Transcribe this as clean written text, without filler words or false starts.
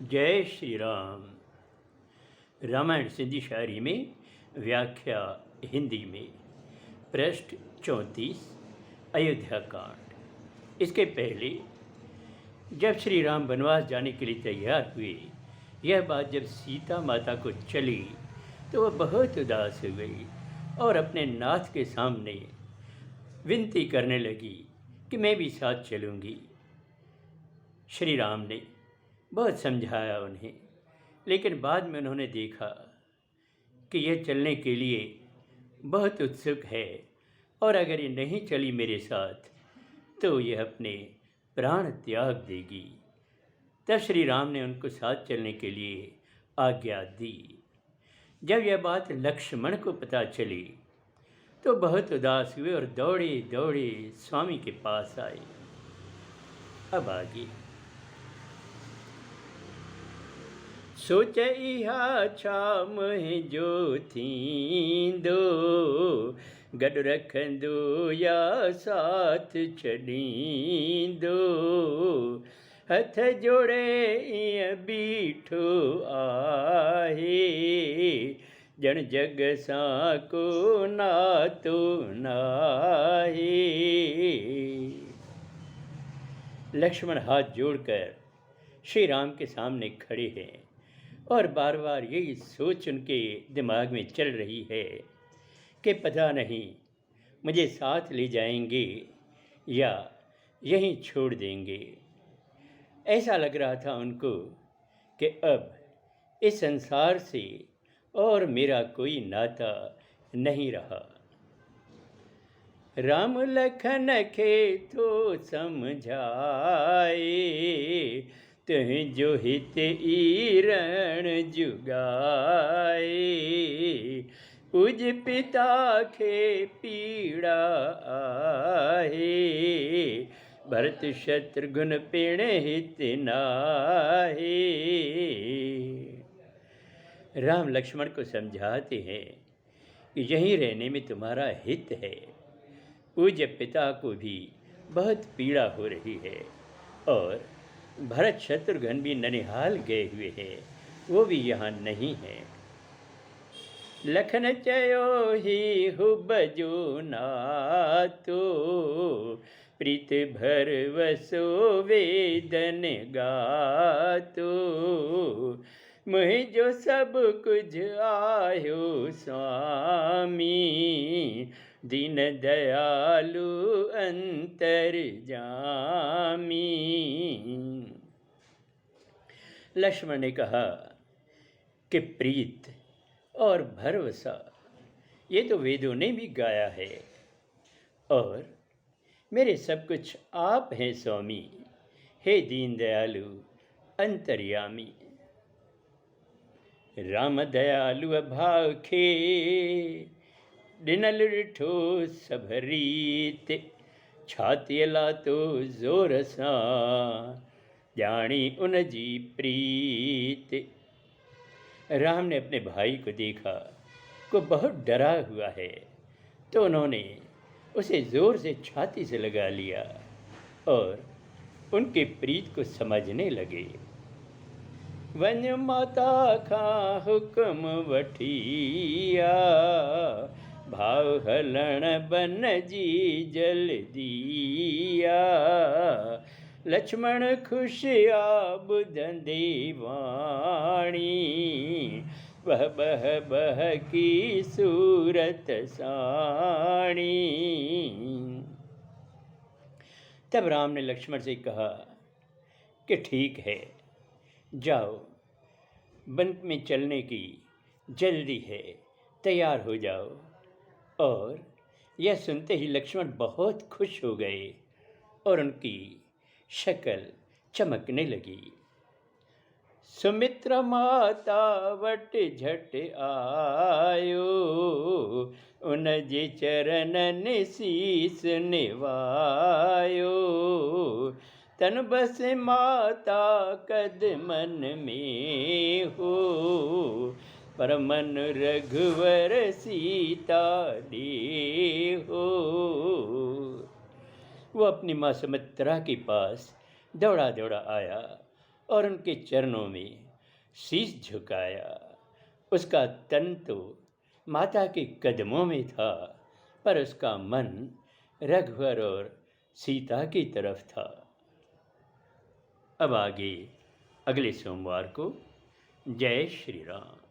जय श्री राम। रामायण सिंधी शायरी में व्याख्या हिंदी में पृष्ठ 34 अयोध्या कांड। इसके पहले जब श्री राम वनवास जाने के लिए तैयार हुए, यह बात जब सीता माता को चली तो वह बहुत उदास हो गई और अपने नाथ के सामने विनती करने लगी कि मैं भी साथ चलूँगी। श्री राम ने बहुत समझाया उन्हें, लेकिन बाद में उन्होंने देखा कि यह चलने के लिए बहुत उत्सुक है और अगर ये नहीं चली मेरे साथ तो यह अपने प्राण त्याग देगी। तब श्री राम ने उनको साथ चलने के लिए आज्ञा दी। जब यह बात लक्ष्मण को पता चली तो बहुत उदास हुए और दौड़े दौड़े स्वामी के पास आए। अब आगे सोच इहा छाम जो थींदो, गॾु रखंदो या साथ छॾींदो, हथ जोड़े ईअं बीठो आहे, ॼण जग सां को नातो नाहे। लक्ष्मण हाथ जोड़कर श्री राम के सामने खड़े हैं और बार बार यही सोच उनके दिमाग में चल रही है कि पता नहीं मुझे साथ ले जाएंगे या यहीं छोड़ देंगे। ऐसा लग रहा था उनको कि अब इस संसार से और मेरा कोई नाता नहीं रहा। राम लखन खे थो समझाए, तुंहिंजो हित ई रण जुगाए, पूज पिता खे पीड़ा आहे, भरत शत्रुघ्न पिण हित नाहे। राम लक्ष्मण को समझाते हैं कि यहीं रहने में तुम्हारा हित है। पूज्य पिता को भी बहुत पीड़ा हो रही है और भरत शत्रुघ्न भी ननिहाल गए हुए हैं, वो भी यहाँ नहीं है। लखन चयो ही हुब जो नातो, प्रीत भर वसो वेदन गातो, मुझो सब कुछ आयो स्वामी, दीन दयालु अंतर जामी। लक्ष्मण ने कहा कि प्रीत और भरवसा ये तो वेदों ने भी गाया है और मेरे सब कुछ आप हैं स्वामी, हे दीन दयालु अंतर्यामी। राम दयालु भाव खे ॾिनल ॾिठो सभ रीत, छातीअ लातो ज़ोर सां जानी उन जी प्रीत। राम ने अपने भाई को देखा को बहुत डरा हुआ है तो उन्होंने उसे ज़ोर से छाती से लगा लिया और उनके प्रीत को समझने लगे। वन माता का हुक्म वठिया, भाव हलण बन जी जल्दिया, लक्ष्मण खुशिया बुधंदे वाणी, वह बह की सूरत साणी। तब राम ने लक्ष्मण से कहा कि ठीक है, जाओ, वन में चलने की जल्दी है, तैयार हो जाओ। और यह सुनते ही लक्ष्मण बहुत खुश हो गए और उनकी शक्ल चमकने लगी। सुमित्रा माता वट झट आयो, उन जे चरणन शीस निवायो, तन बस माता कदमन में हो, पर मन रघुवर सीता दे हो। वो अपनी माँ सुमित्रा के पास दौड़ा दौड़ा आया और उनके चरणों में शीश झुकाया। उसका तन तो माता के कदमों में था, पर उसका मन रघुवर और सीता की तरफ था। अब आगे अगले सोमवार को। जय श्री राम।